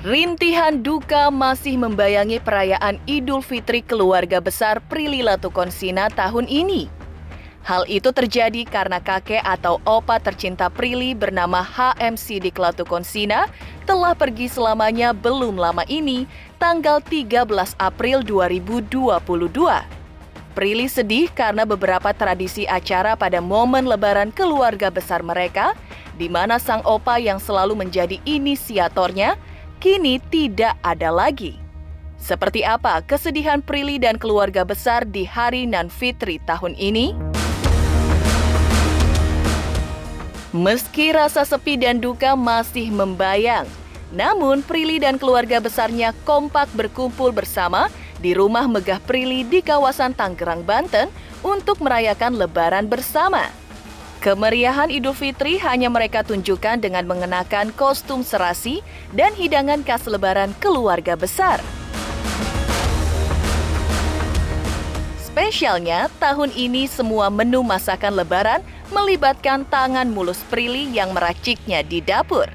Rintihan duka masih membayangi perayaan Idul Fitri keluarga besar Prilly Latukonsina tahun ini. Hal itu terjadi karena kakek atau opa tercinta Prilly bernama HM Sidik Latukonsina telah pergi selamanya belum lama ini, tanggal 13 April 2022. Prilly sedih karena beberapa tradisi acara pada momen lebaran keluarga besar mereka, di mana sang opa yang selalu menjadi inisiatornya, kini tidak ada lagi. Seperti apa kesedihan Prilly dan keluarga besar di hari Nan Fitri tahun ini? Meski rasa sepi dan duka masih membayang, namun Prilly dan keluarga besarnya kompak berkumpul bersama di rumah megah Prilly di kawasan Tangerang, Banten untuk merayakan Lebaran bersama. Kemeriahan Idul Fitri hanya mereka tunjukkan dengan mengenakan kostum serasi dan hidangan khas Lebaran keluarga besar. Spesialnya, tahun ini semua menu masakan Lebaran melibatkan tangan mulus Prilly yang meraciknya di dapur.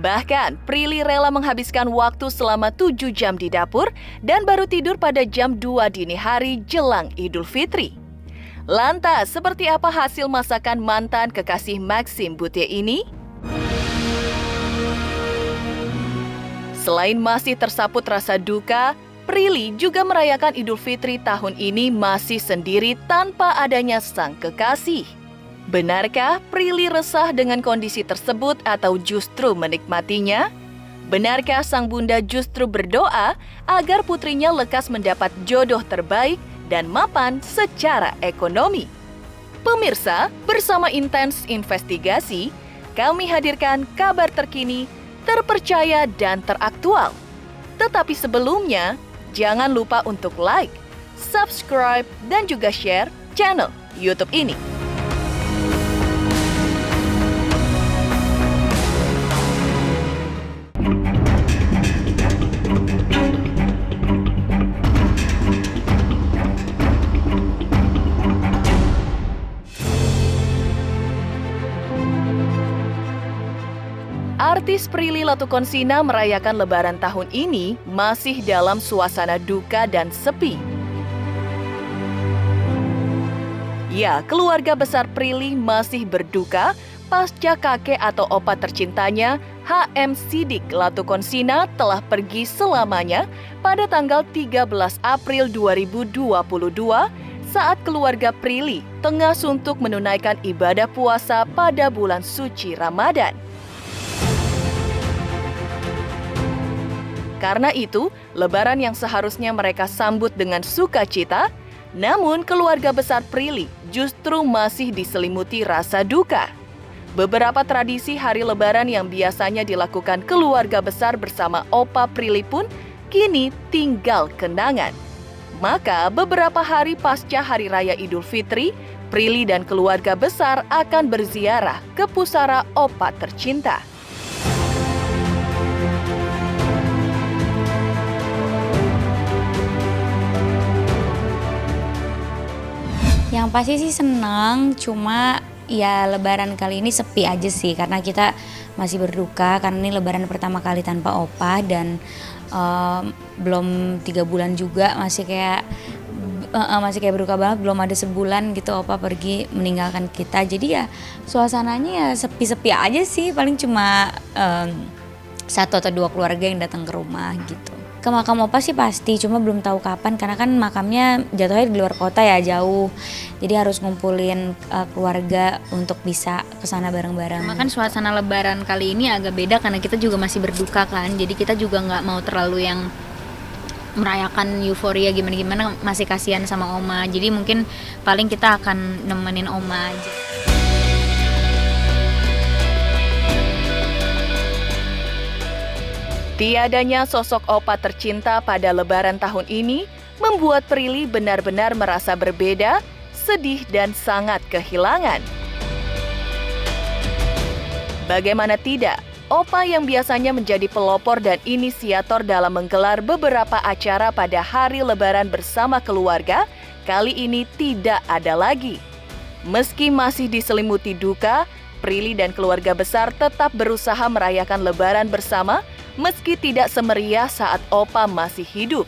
Bahkan, Prilly rela menghabiskan waktu selama 7 jam di dapur dan baru tidur pada jam 2 dini hari jelang Idul Fitri. Lantas, seperti apa hasil masakan mantan kekasih Maxim Bouthier ini? Selain masih tersaput rasa duka, Prilly juga merayakan Idul Fitri tahun ini masih sendiri tanpa adanya sang kekasih. Benarkah Prilly resah dengan kondisi tersebut atau justru menikmatinya? Benarkah sang bunda justru berdoa agar putrinya lekas mendapat jodoh terbaik dan mapan secara ekonomi? Pemirsa, bersama Intens Investigasi, kami hadirkan kabar terkini, terpercaya dan teraktual. Tetapi sebelumnya, jangan lupa untuk like, subscribe, dan juga share channel YouTube ini. Artis Prilly Latukonsina merayakan Lebaran tahun ini masih dalam suasana duka dan sepi. Ya, keluarga besar Prilly masih berduka pasca kakek atau opa tercintanya, HM Sidik Latukonsina telah pergi selamanya pada tanggal 13 April 2022 saat keluarga Prilly tengah suntuk menunaikan ibadah puasa pada bulan suci Ramadan. Karena itu, Lebaran yang seharusnya mereka sambut dengan sukacita, namun keluarga besar Prilly justru masih diselimuti rasa duka. Beberapa tradisi hari Lebaran yang biasanya dilakukan keluarga besar bersama opa Prilly pun kini tinggal kenangan. Maka beberapa hari pasca Hari Raya Idul Fitri, Prilly dan keluarga besar akan berziarah ke pusara opa tercinta. Yang pasti sih senang, cuma ya Lebaran kali ini sepi aja sih karena kita masih berduka karena ini Lebaran pertama kali tanpa opa dan belum 3 bulan juga masih kayak berduka banget, belum ada sebulan gitu opa pergi meninggalkan kita. Jadi ya suasananya ya sepi-sepi aja sih, paling cuma 1 atau 2 keluarga yang datang ke rumah gitu. Ke makam opa sih pasti, cuma belum tahu kapan karena kan makamnya jatuhnya di luar kota ya, jauh. Jadi harus ngumpulin keluarga untuk bisa kesana bareng-bareng. Makan suasana Lebaran kali ini agak beda karena kita juga masih berduka kan. Jadi kita juga nggak mau terlalu yang merayakan euforia gimana-gimana, masih kasihan sama oma. Jadi mungkin paling kita akan nemenin oma aja. Tiadanya sosok opa tercinta pada Lebaran tahun ini membuat Prilly benar-benar merasa berbeda, sedih dan sangat kehilangan. Bagaimana tidak, opa yang biasanya menjadi pelopor dan inisiator dalam menggelar beberapa acara pada hari Lebaran bersama keluarga, kali ini tidak ada lagi. Meski masih diselimuti duka, Prilly dan keluarga besar tetap berusaha merayakan Lebaran bersama meski tidak semeriah saat Opa masih hidup.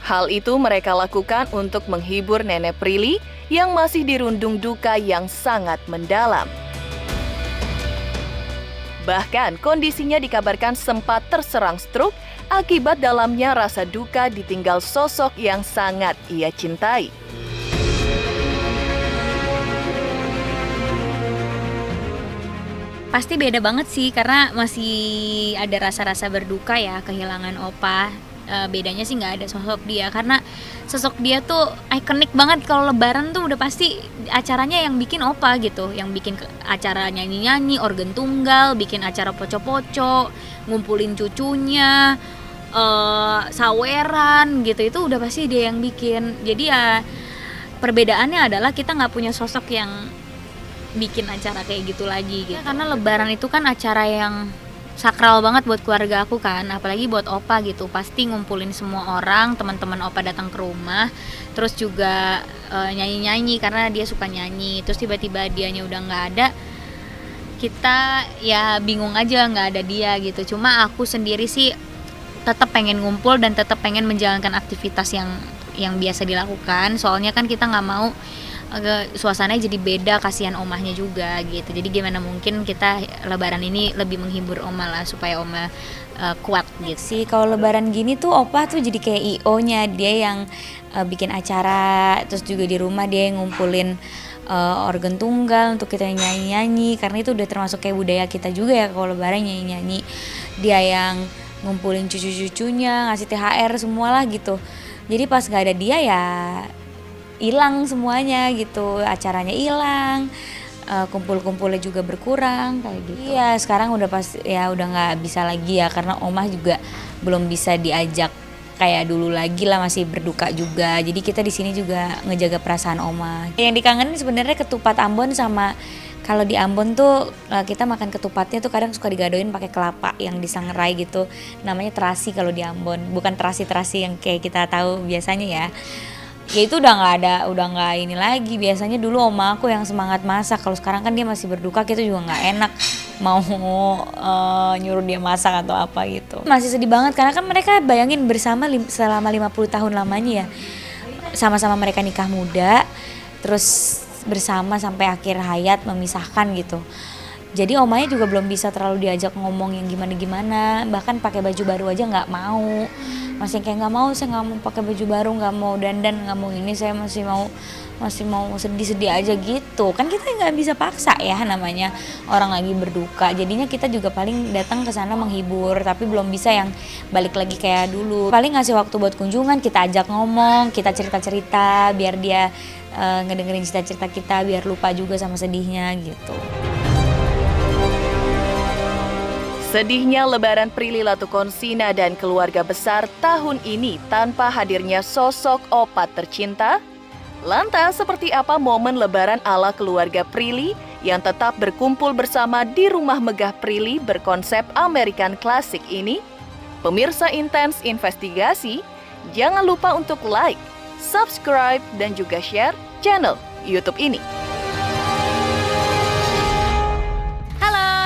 Hal itu mereka lakukan untuk menghibur Nenek Prilly yang masih dirundung duka yang sangat mendalam. Bahkan kondisinya dikabarkan sempat terserang stroke akibat dalamnya rasa duka ditinggal sosok yang sangat ia cintai. Pasti beda banget sih, karena masih ada rasa-rasa berduka ya kehilangan Opa. Bedanya sih nggak ada sosok dia, karena sosok dia tuh ikonik banget. Kalau lebaran tuh udah pasti acaranya yang bikin Opa gitu, yang bikin acara nyanyi-nyanyi, organ tunggal, bikin acara poco-poco, ngumpulin cucunya, saweran gitu, itu udah pasti dia yang bikin. Jadi ya perbedaannya adalah kita nggak punya sosok yang bikin acara kayak gitu lagi gitu. Karena lebaran itu kan acara yang sakral banget buat keluarga aku kan, apalagi buat Opa gitu. Pasti ngumpulin semua orang, teman-teman Opa datang ke rumah, terus juga nyanyi-nyanyi karena dia suka nyanyi. Terus tiba-tiba dianya udah nggak ada, kita ya bingung aja nggak ada dia gitu. Cuma aku sendiri sih tetap pengen ngumpul dan tetap pengen menjalankan aktivitas yang biasa dilakukan. Soalnya kan kita nggak mau suasananya jadi beda, kasihan omahnya juga gitu. Jadi gimana mungkin kita lebaran ini lebih menghibur oma lah, supaya oma kuat gitu sih. Kalau lebaran gini tuh Opa tuh jadi kayak IO-nya, dia yang bikin acara, terus juga di rumah dia yang ngumpulin organ tunggal untuk kita nyanyi-nyanyi, karena itu udah termasuk kayak budaya kita juga ya, kalau lebaran nyanyi-nyanyi. Dia yang ngumpulin cucu-cucunya, ngasih THR semualah gitu. Jadi pas gak ada dia ya hilang semuanya gitu, acaranya hilang, kumpul-kumpulnya juga berkurang kayak gitu. Iya, sekarang udah udah nggak bisa lagi ya, karena omah juga belum bisa diajak kayak dulu lagi lah, masih berduka juga. Jadi kita di sini juga ngejaga perasaan omah. Yang dikangenin sebenarnya ketupat Ambon, sama kalau di Ambon tuh kita makan ketupatnya tuh kadang suka digadoin pakai kelapa yang disangrai gitu. Namanya terasi kalau di Ambon, bukan terasi-terasi yang kayak kita tahu biasanya ya. Ya itu udah nggak ini lagi. Biasanya dulu oma aku yang semangat masak, kalau sekarang kan dia masih berduka, kita juga nggak enak mau nyuruh dia masak atau apa gitu. Masih sedih banget karena kan mereka bayangin bersama selama 50 tahun lamanya ya, sama-sama mereka nikah muda, terus bersama sampai akhir hayat, memisahkan gitu. Jadi omanya juga belum bisa terlalu diajak ngomong yang gimana-gimana, bahkan pakai baju baru aja nggak mau. Masih kayak nggak mau, saya nggak mau pakai baju baru, nggak mau dandan, nggak mau ini, saya masih mau sedih-sedih aja gitu. Kan kita nggak bisa paksa ya, namanya orang lagi berduka. Jadinya kita juga paling datang ke sana menghibur, tapi belum bisa yang balik lagi kayak dulu. Paling ngasih waktu buat kunjungan, kita ajak ngomong, kita cerita-cerita biar dia ngedengerin cerita-cerita kita, biar lupa juga sama sedihnya gitu. Sedihnya lebaran Prilly Latukonsina dan keluarga besar tahun ini tanpa hadirnya sosok Opa tercinta. Lantas seperti apa momen lebaran ala keluarga Prilly yang tetap berkumpul bersama di rumah megah Prilly berkonsep American Classic ini? Pemirsa Intens Investigasi, jangan lupa untuk like, subscribe, dan juga share channel YouTube ini.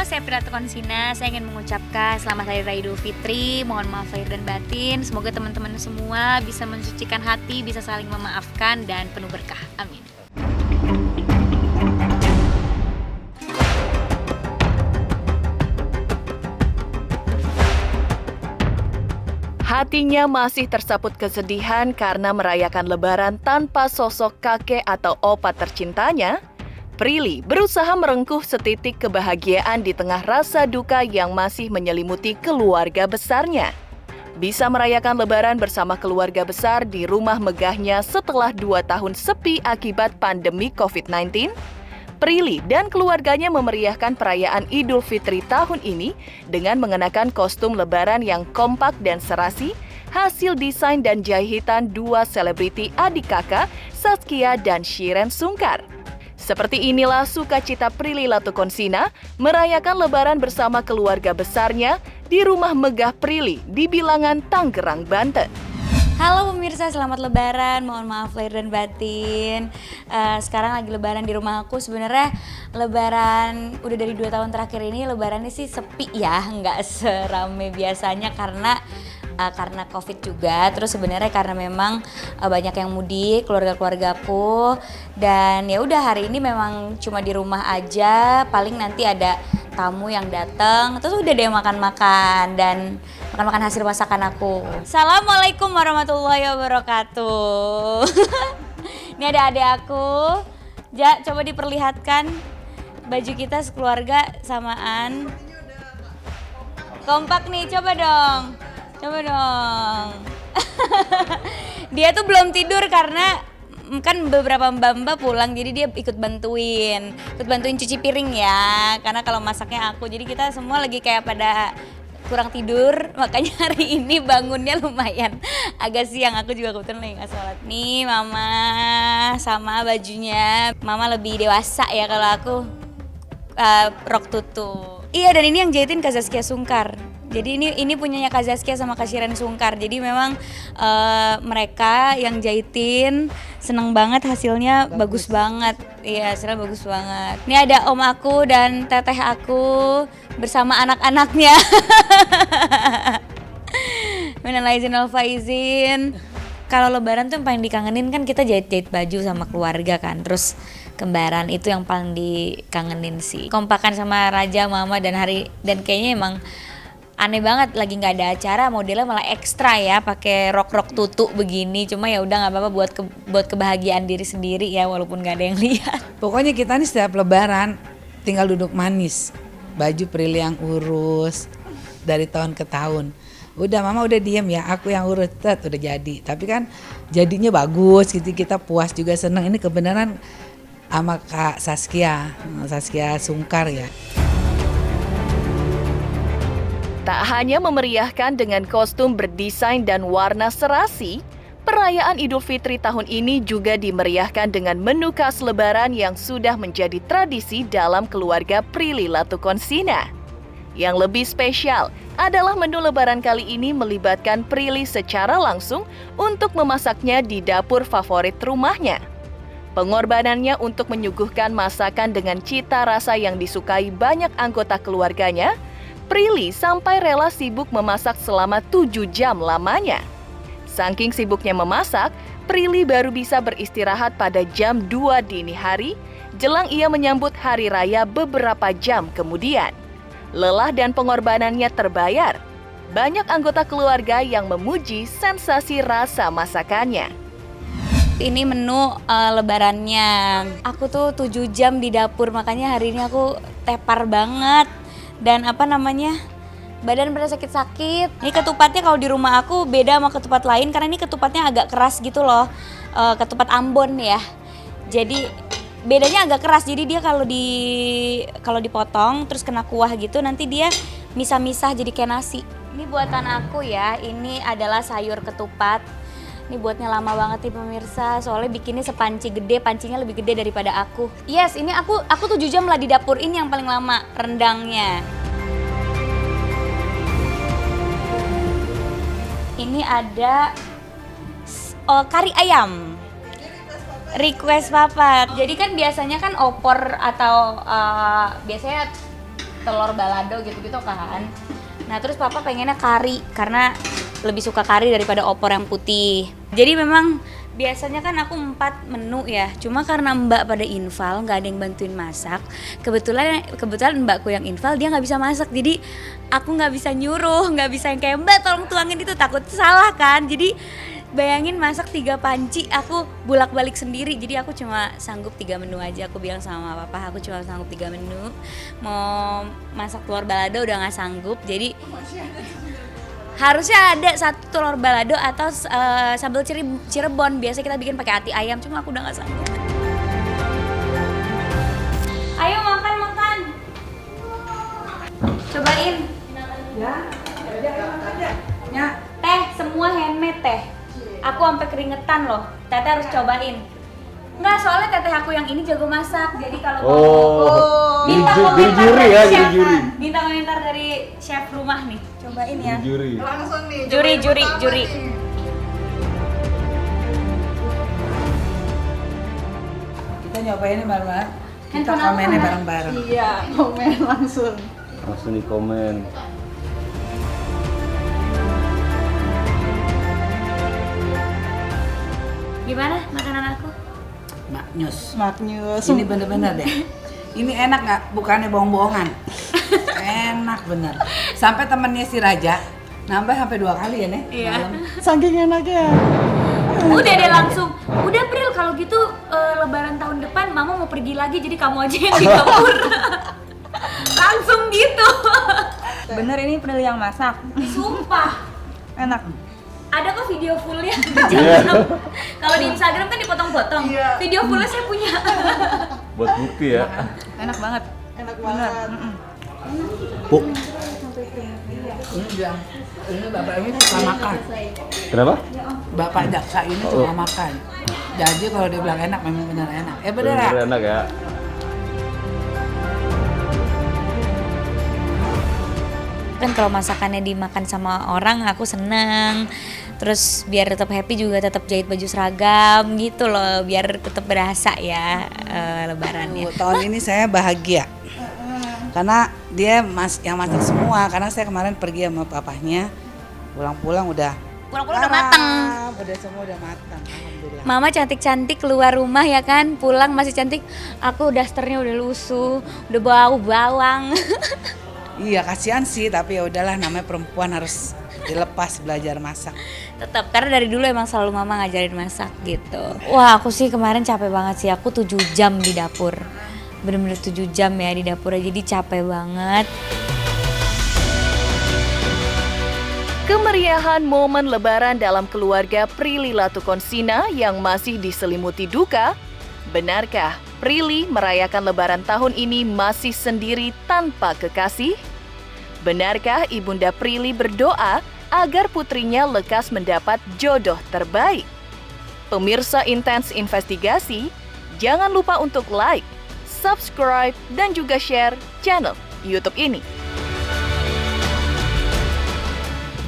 Saya Prilly Latukonsina, saya ingin mengucapkan selamat Hari Raya Idul Fitri. Mohon maaf lahir dan batin. Semoga teman-teman semua bisa mensucikan hati, bisa saling memaafkan, dan penuh berkah. Amin. Hatinya masih tersaput kesedihan karena merayakan lebaran tanpa sosok kakek atau opa tercintanya. Prilly berusaha merengkuh setitik kebahagiaan di tengah rasa duka yang masih menyelimuti keluarga besarnya. Bisa merayakan lebaran bersama keluarga besar di rumah megahnya setelah 2 tahun sepi akibat pandemi COVID-19, Prilly dan keluarganya memeriahkan perayaan Idul Fitri tahun ini dengan mengenakan kostum lebaran yang kompak dan serasi, hasil desain dan jahitan 2 selebriti adik kakak, Saskia dan Shiren Sungkar. Seperti inilah sukacita Prilly Latukonsina merayakan lebaran bersama keluarga besarnya di rumah megah Prilly di Bilangan, Tangerang, Banten. Halo pemirsa, selamat lebaran. Mohon maaf lahir dan batin. Sekarang lagi lebaran di rumah aku. Sebenarnya lebaran udah dari 2 tahun terakhir ini lebarannya sih sepi ya, nggak serame biasanya karena Covid juga. Terus sebenarnya karena memang banyak yang mudik, keluarga-keluargaku. Dan ya udah hari ini memang cuma di rumah aja. Paling nanti ada tamu yang datang, terus udah deh makan-makan dan makan-makan hasil masakan aku. Assalamualaikum warahmatullahi wabarakatuh. Ini ada adik aku. Ja, coba diperlihatkan baju kita sekeluarga samaan. Kompak nih, coba dong. Coba dong. Dia tuh belum tidur karena kan beberapa mbak-mbak pulang, jadi dia ikut bantuin cuci piring ya, karena kalau masaknya aku, jadi kita semua lagi kayak pada kurang tidur, makanya hari ini bangunnya lumayan agak siang. Aku juga kebetulan lagi nggak sholat nih. Mama sama bajunya, mama lebih dewasa ya, kalau aku rok tutu. Iya, dan ini yang jahitin Kak Zaskia Sungkar. Jadi ini punyanya Kak Zaskia sama Kak Shiren Sungkar. Jadi memang mereka yang jahitin, seneng banget hasilnya, bagus banget. Iya, hasilnya bagus banget. Ini ada om aku dan teteh aku bersama anak-anaknya. Minal aizin wal faizin. Kalau lebaran tuh yang paling dikangenin kan kita jahit-jahit baju sama keluarga kan. Terus kembaran itu yang paling dikangenin sih. Kompakan sama Raja, Mama dan kayaknya emang aneh banget lagi nggak ada acara, modelnya malah ekstra ya, pakai rok tutu begini. Cuma ya udah nggak apa-apa buat kebahagiaan diri sendiri ya, walaupun nggak ada yang lihat. Pokoknya kita nih setiap lebaran tinggal duduk manis, baju Prilly yang urus dari tahun ke tahun. Udah mama udah diem ya, aku yang urus, udah jadi. Tapi kan jadinya bagus gitu, kita puas juga, seneng. Ini kebenaran sama Kak Saskia Sungkar ya. Tak hanya memeriahkan dengan kostum berdesain dan warna serasi, perayaan Idul Fitri tahun ini juga dimeriahkan dengan menu khas lebaran yang sudah menjadi tradisi dalam keluarga Prilly Latukonsina. Yang lebih spesial adalah menu lebaran kali ini melibatkan Prilly secara langsung untuk memasaknya di dapur favorit rumahnya. Pengorbanannya untuk menyuguhkan masakan dengan cita rasa yang disukai banyak anggota keluarganya, Prilly sampai rela sibuk memasak selama 7 jam lamanya. Saking sibuknya memasak, Prilly baru bisa beristirahat pada jam 2 dini hari, jelang ia menyambut hari raya beberapa jam kemudian. Lelah dan pengorbanannya terbayar. Banyak anggota keluarga yang memuji sensasi rasa masakannya. Ini menu lebarannya. Aku tuh 7 jam di dapur, makanya hari ini aku tepar banget. Dan badan pada sakit-sakit. Ini ketupatnya kalau di rumah aku beda sama ketupat lain karena ini ketupatnya agak keras gitu loh. Ketupat Ambon ya. Jadi bedanya agak keras. Jadi dia kalau dipotong terus kena kuah gitu, nanti dia misah-misah jadi kayak nasi. Ini buatan aku ya. Ini adalah sayur ketupat. Ini buatnya lama banget nih pemirsa, soalnya bikinnya sepanci gede, pancinya lebih gede daripada aku. Yes, ini aku 7 jam lah di dapur, ini yang paling lama, rendangnya. Ini ada kari ayam. Request papa. Jadi kan biasanya kan opor atau biasanya telur balado gitu-gitu kan. Nah terus papa pengennya kari karena lebih suka kari daripada opor yang putih. Jadi memang biasanya kan aku 4 menu ya. Cuma karena mbak pada infal, nggak ada yang bantuin masak. Kebetulan mbakku yang infal dia nggak bisa masak. Jadi aku nggak bisa nyuruh, nggak bisa yang kayak mbak tolong tuangin itu, takut salah kan. Jadi bayangin masak 3 panci, aku bolak-balik sendiri. Jadi aku cuma sanggup 3 menu aja. Aku bilang sama papa, aku cuma sanggup 3 menu. Mau masak telur balado udah nggak sanggup. Jadi harusnya ada 1 telur balado atau sambal Cirebon. Biasa kita bikin pakai hati ayam, cuma aku udah nggak sanggup. Ayo makan. Cobain. Ya. Teh semua handmade teh. Aku sampai keringetan loh. Teteh harus cobain. Enggak, soalnya teteh aku yang ini jago masak. Jadi kalau minta komentar dari chef, minta komentar dari chef rumah nih. Cobain ya. Juri. Langsung nih. Juri. nyobainnya bareng-bareng. Kita komennya bareng-bareng. Iya, komen langsung. Langsung di komen. Gimana makanan aku? Maknyus. Maknyus. Ini bener-bener deh. Ini enak nggak? Bukannya bohong-bohongan. Enak bener. Sampai temennya si Raja nambah sampai 2 kali ya nih. Iya. Malam. Saking enaknya. Udah deh langsung. Udah Pril, kalau gitu lebaran tahun depan mama mau pergi lagi jadi kamu aja yang di dapur. Langsung gitu. Bener ini Pril yang masak. Sumpah. Enak. Ada kok video fullnya. Kalau di Instagram kan dipotong-potong. Iya. Video fullnya saya punya. Buat bukti ya. Enak banget. Enak banget. Bu, Ini bilang, ini bapak ini suka makan. kenapa? Bapak jaksa ini suka makan. Jadi kalau dia bilang enak memang benar enak. Bener ya? Bener enak ya. Kan kalau masakannya dimakan sama orang aku seneng, terus biar tetap happy juga tetap jahit baju seragam gitu loh, biar tetap berasa ya lebarannya. Tahun ini saya bahagia karena dia yang masak semua, karena saya kemarin pergi sama papahnya, pulang-pulang udah mateng. Udah semua udah matang, alhamdulillah. Mama cantik-cantik keluar rumah ya kan, pulang masih cantik, aku dasternya udah lusuh, udah bau bawang. Iya kasihan sih, tapi ya udahlah, namanya perempuan harus dilepas belajar masak. Tetap, karena dari dulu emang selalu mama ngajarin masak gitu. Wah aku sih kemarin capek banget sih, aku 7 jam di dapur. Bener-bener 7 jam ya di dapur, jadi capek banget. Kemeriahan momen lebaran dalam keluarga Prilly Latukonsina yang masih diselimuti duka. Benarkah Prilly merayakan lebaran tahun ini masih sendiri tanpa kekasih? Benarkah Ibunda Prilly berdoa agar putrinya lekas mendapat jodoh terbaik? Pemirsa Intens Investigasi, jangan lupa untuk like, subscribe, dan juga share channel YouTube ini.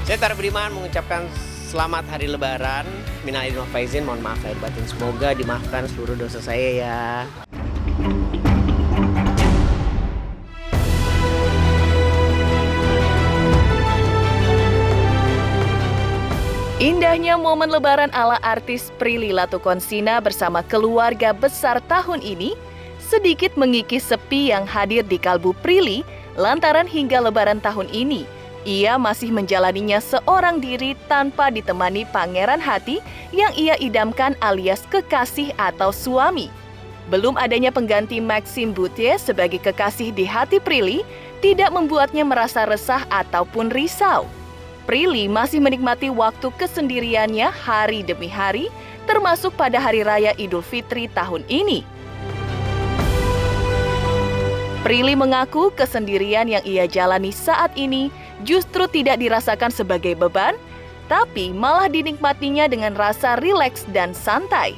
Saya Tar Budiman mengucapkan selamat hari lebaran. Minal aidin wal faizin, mohon maaf lahir batin. Semoga dimaafkan seluruh dosa saya ya. Indahnya momen lebaran ala artis Prilly Latukonsina bersama keluarga besar tahun ini sedikit mengikis sepi yang hadir di kalbu Prilly lantaran hingga lebaran tahun ini ia masih menjalaninya seorang diri tanpa ditemani pangeran hati yang ia idamkan alias kekasih atau suami. Belum adanya pengganti Maxime Bouthier sebagai kekasih di hati Prilly tidak membuatnya merasa resah ataupun risau. Prilly masih menikmati waktu kesendiriannya hari demi hari, termasuk pada Hari Raya Idul Fitri tahun ini. Prilly mengaku kesendirian yang ia jalani saat ini justru tidak dirasakan sebagai beban, tapi malah dinikmatinya dengan rasa rileks dan santai.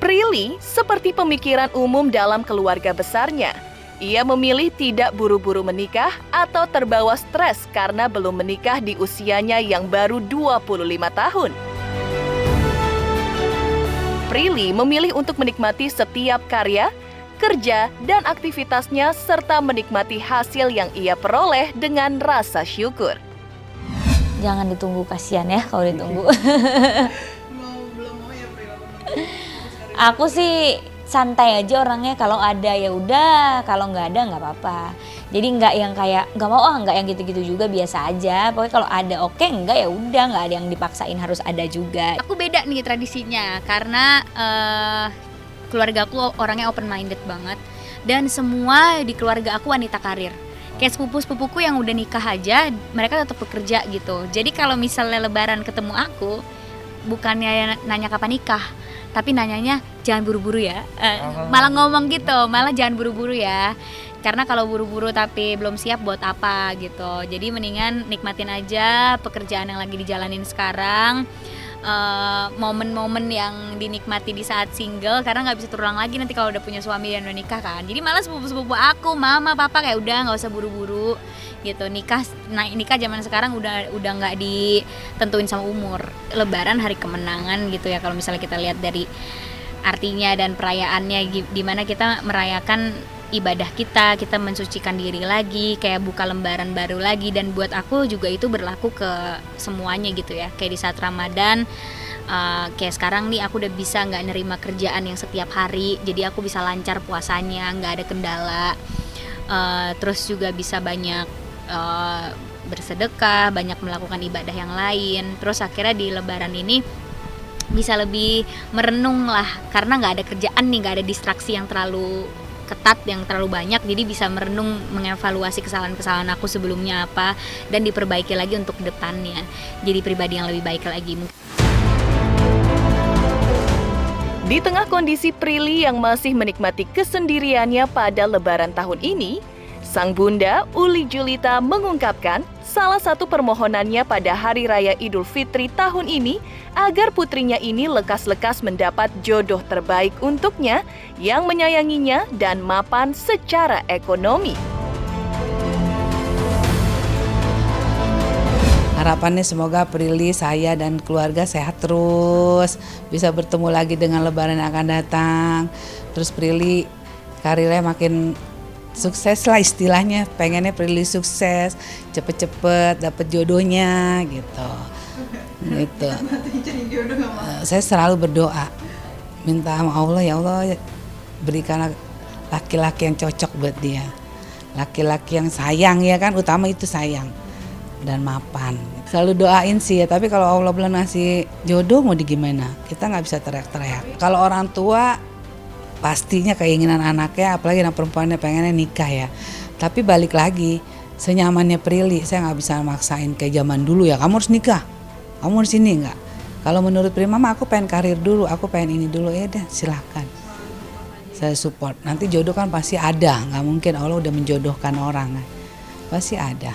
Prilly seperti pemikiran umum dalam keluarga besarnya. Ia memilih tidak buru-buru menikah atau terbawa stres karena belum menikah di usianya yang baru 25 tahun. Prilly memilih untuk menikmati setiap karya, kerja, dan aktivitasnya serta menikmati hasil yang ia peroleh dengan rasa syukur. Jangan ditunggu, kasihan ya kalau ditunggu. Aku sih santai aja orangnya, kalau ada ya udah, kalau nggak ada nggak apa-apa. Jadi nggak yang kayak nggak mau nggak yang gitu-gitu juga, biasa aja. Pokoknya kalau ada oke, nggak ya udah, nggak ada yang dipaksain harus ada juga. Aku beda nih tradisinya karena keluarga aku orangnya open minded banget dan semua di keluarga aku wanita karir. Kayak sepupu-sepupuku yang udah nikah aja, mereka tetap bekerja gitu. Jadi kalau misalnya lebaran ketemu aku, bukannya nanya kapan nikah, tapi nanyanya jangan buru-buru ya. Malah ngomong gitu, malah jangan buru-buru ya. Karena kalau buru-buru tapi belum siap buat apa gitu. Jadi mendingan nikmatin aja pekerjaan yang lagi dijalanin sekarang. Momen-momen yang dinikmati di saat single, karena nggak bisa terulang lagi nanti kalau udah punya suami dan udah nikah kan. Jadi malah sepupu-sepupu aku, mama, papa kayak udah nggak usah buru-buru gitu. Nikah zaman sekarang udah nggak ditentuin sama umur. Lebaran hari kemenangan gitu ya, kalau misalnya kita lihat dari artinya dan perayaannya, dimana kita merayakan ibadah kita mensucikan diri lagi, kayak buka lembaran baru lagi. Dan buat aku juga itu berlaku ke semuanya gitu ya, kayak di saat Ramadan, kayak sekarang nih aku udah bisa nggak nerima kerjaan yang setiap hari, jadi aku bisa lancar puasanya, nggak ada kendala. Terus juga bisa banyak bersedekah, banyak melakukan ibadah yang lain. Terus akhirnya di Lebaran ini bisa lebih merenung lah, karena nggak ada kerjaan nih, nggak ada distraksi yang terlalu ketat, yang terlalu banyak. Jadi bisa merenung, mengevaluasi kesalahan-kesalahan aku sebelumnya apa, dan diperbaiki lagi untuk depannya, jadi pribadi yang lebih baik lagi. Di tengah kondisi Prilly yang masih menikmati kesendiriannya pada Lebaran tahun ini, sang bunda Uli Julita mengungkapkan salah satu permohonannya pada Hari Raya Idul Fitri tahun ini agar putrinya ini lekas-lekas mendapat jodoh terbaik untuknya yang menyayanginya dan mapan secara ekonomi. Harapannya semoga Prilly, saya dan keluarga sehat terus, bisa bertemu lagi dengan Lebaran yang akan datang. Terus Prilly karirnya makin sukses lah istilahnya, pengennya Prilly sukses, cepet-cepet dapet jodohnya gitu. Saya selalu berdoa, minta sama Allah, ya Allah berikan laki-laki yang cocok buat dia, laki-laki yang sayang, ya kan, utama itu sayang dan mapan. Selalu doain sih ya, tapi kalau Allah belum ngasih jodoh mau digimana, kita nggak bisa teriak-teriak. Kalau orang tua pastinya keinginan anaknya, apalagi anak perempuannya pengennya nikah ya. Tapi balik lagi, senyamannya Prilly, saya nggak bisa maksain kayak zaman dulu ya, kamu harus nikah, kamu harus ini, nggak. Kalau menurut Prilly, mama aku pengen karir dulu, aku pengen ini dulu, ya deh silahkan. Saya support, nanti jodoh kan pasti ada, nggak mungkin Allah udah menjodohkan orang kan, pasti ada.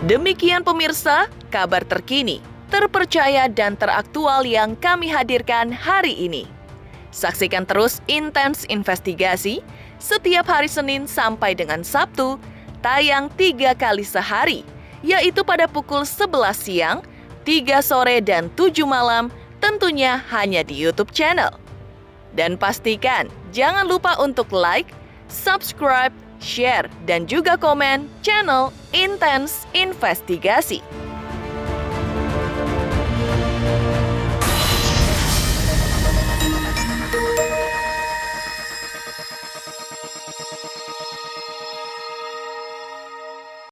Demikian pemirsa, kabar terkini, terpercaya dan teraktual yang kami hadirkan hari ini. Saksikan terus Intens Investigasi setiap hari Senin sampai dengan Sabtu, tayang 3 kali sehari, yaitu pada pukul 11 siang, 3 sore, dan 7 malam, tentunya hanya di YouTube channel. Dan pastikan jangan lupa untuk like, subscribe, share, dan juga komen channel Intens Investigasi.